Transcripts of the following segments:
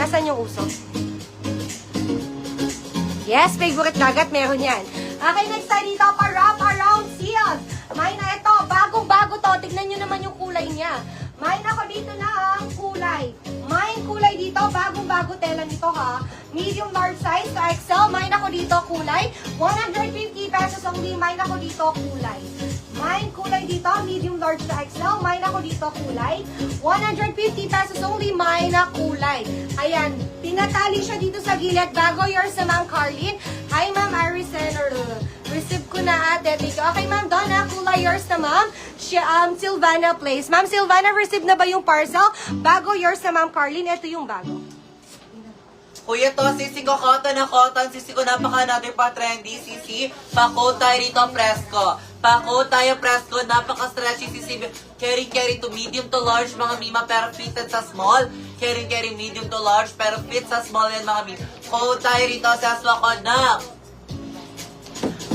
Nasaan yung uso? Yes, favorite dagat, meron yan. Okay, next tayo dito, pa-wrap around seals. May na ito, bagong-bago to. Tignan nyo naman yung kulay niya. May na ko dito na ang kulay. May kulay dito, bagong-bago tela nito ha. Medium large size to XL. May na ko dito kulay. 150 pesos only. May na ko dito kulay. May kulay dito, medium large to XL. May na ko dito kulay. 150 pesos only. May na kulay. Ayan, tinatali siya dito sa gilid. Bago yours sa Ma'am Carlene. Hi Ma'am Arisen, receive ko na ate. Thank you. Okay Ma'am Donna, kulay yours na Ma'am. Silvana Place. Ma'am Silvana, receive na ba yung parcel? Bago yours sa Ma'am Carlene, ito yung bago. Kuya to, sisi ko cotton na cotton. Sisi ko napaka natin pa trendy. Sisi, pa-coat tayo rito presko. Pa-coat tayo presko. Napaka-stretchy sisi. Carry to medium to large mga mima pero fitted sa small. Carry medium to large pero fit sa small yan mga mima. Coat tayo rito sa aswa ko na.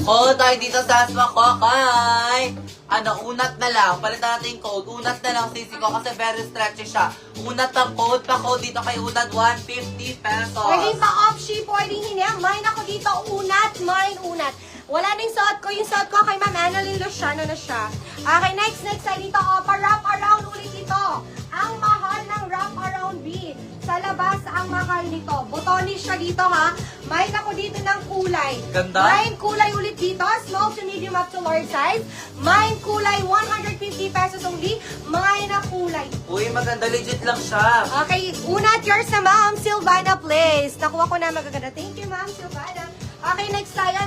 Coat tayo dito sa aswa ko kay. Unat na lang. Palitan natin yung code. Unat na lang sisi ko kasi very stretchy siya. Unat ang code. Pa-code dito kay Unat 150 pesos. Pwedeng pa-off-ship, pwedeng hindi. Mine ako dito, unat, mine, unat. Wala na yung suot ko. Yung suot ko kay Ma'am Annalyn Luciano na siya. Okay, next tayo dito. Pa-wrap around ulit ito. Ang mahal ng wrap around bead. Sa labas, ang mahal nito. Botonis siya dito ha. Mine ako dito ng kulay. Ganda. Mine kulay ulit dito. Small to medium up to large size. Mine kulay 150 pesos only. Mine na kulay. Uy, maganda. Legit lang siya. Okay, unat yours sa Ma'am Silvana Place. Nakuha ko na magaganda. Thank you, Ma'am Silvana. Okay, next tayo.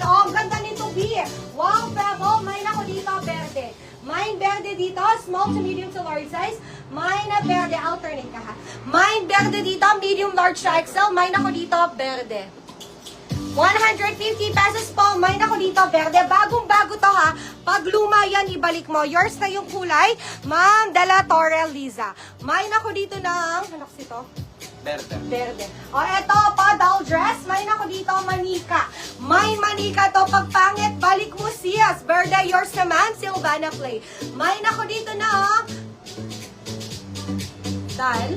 Oh, ang ganda nito, B. Wow, pero mine ako dito, verde. Mine verde dito, small to medium to large size. Mine na verde, alternate ka ha. Mine verde dito, medium large to XL. Mine ako dito, verde. 150 pesos po. Mine ako dito, verde. Bagong-bago to ha. Pag luma yan, ibalik mo. Yours na yung kulay. Ma'am Dela Torre Liza. Mine ako dito ng, ano kasi to? Verde. O, eto pa, doll dress. Mine ako dito, manika. May manika to. Pag pangit, balik mo siyas. Verde, yours naman, Silvana Play. Mine ako dito na, dal.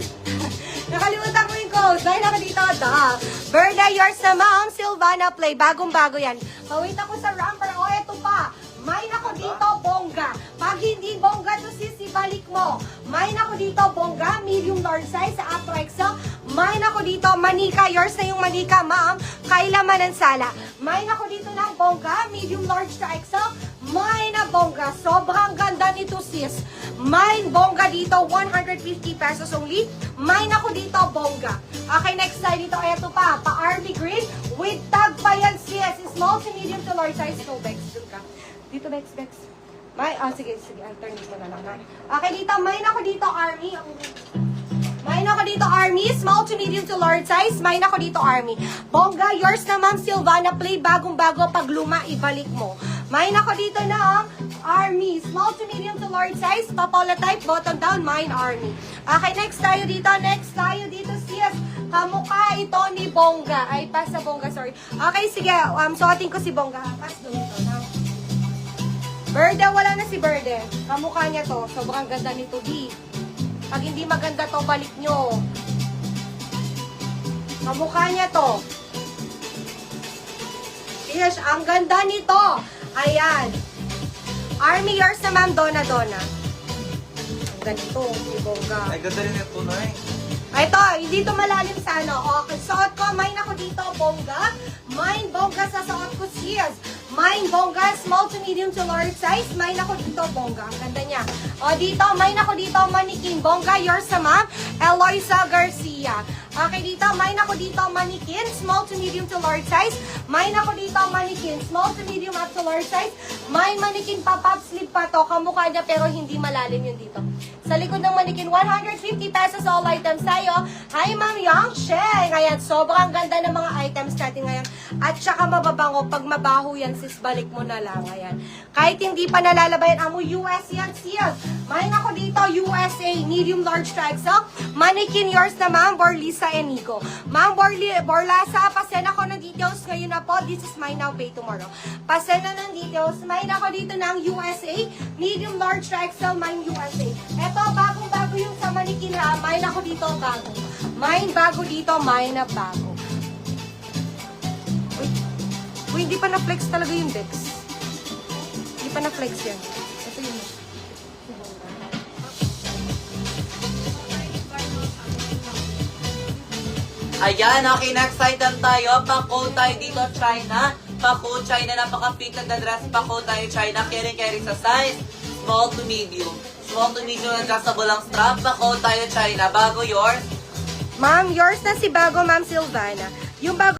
Nakalimutan ko yung code. Mine ako dito, dal. Verde, yours naman, Silvana Play. Bagong-bago yan. Pawait ako sa ramper. O, eto pa. Mine ako dito, bongga. Pag hindi bongga to sis, ibalik mo. Mine ako dito, bongga. Medium large size sa Afro XL. Mine ako dito, manika. Yours na yung manika, ma'am. Kayla Manansala. Mine ako dito ng bongga. Medium large to XL. Mine na bongga. Sobrang ganda nito sis. Mine bongga dito, 150 pesos only. Mine ako dito, bongga. Okay, next tayo dito. Eto pa, pa-army green. With tag pa yan sis. Small to medium to large size. So, Bex, dun ka. Dito, Bex. May, sige, alternate mo na lang. Okay, dito, mine ako dito, army. Mine ako dito, army. Small to medium to large size. Mine ako dito, army. Bongga, yours na, Ma'am Silvana. Play bagong-bago. Pag luma, ibalik mo. Mine ako dito na, army. Small to medium to large size. Papola type, bottom down, mine, army. Okay, next tayo dito, sis. Kamukha ito ni Bongga. Ay, pass sa Bongga, sorry. Okay, sige. Suotin ko si Bongga. Pass doon ito. Berde, wala na si Berde. Kamukha niya to. Sobrang ganda nito, B. Pag hindi maganda to, balik nyo. Kamukha niya to. Yes, ang ganda nito. Ayan. Army yours na Ma'am Donna. Ang ganito, si Bongga. Ay, ganda rin yung tunay. Ito, hindi to malalim sa ano. Okay, suot ko, mine ako dito, bongga. Mine, bongga sa suot ko, sis. Mine, bongga, small to medium to large size. Mine ako dito, bongga. Ang ganda niya. O, dito, mine ako dito, manikin. Bongga, yours sa Ma'am Eloisa Garcia. Okay, dito, mine ako dito, manikin. Small to medium to large size. Mine ako dito, manikin. Small to medium up to large size. Mine, manikin, pop-up sleeve pa to. Kamukha niya, pero hindi malalim yun dito. Sa likod ng manikin, 150 pesos all items tayo. Hi, Ma'am Yang Sheng. Ayan, sobrang ganda ng mga items natin ngayon. At saka mababango. Pag mabaho yan, sis, balik mo na lang. Ayan. Kahit hindi pa nalalabayan, amo US yan, sis. Mine ako dito, USA, medium large to XL. Mannequin yours na Ma'am Borlisa and Nico. Ma'am Borlasa, pasen ako ng details ngayon na po. This is mine now, pay tomorrow. Pasen na ng details. Mine ako dito ng USA, medium large to XL, mine USA. Eto, bagong-bago yung sa mannequin ha. Mine ako dito, bago. Mine bago dito, mine na bago. Uy, hindi pa na-flex talaga yung Dex. Hindi pa na-flex yan. Ito yun. Ayan, okay, next item tayo. Pako tayo dito, China. Pako, China, napaka-fitted na dress. Pako tayo, China. Carry sa size. Small to medium. Small to medium, adjustable ang strap. Pako tayo, China. Bago yours. Ma'am, yours na si bago, Ma'am Silvana. Yung bago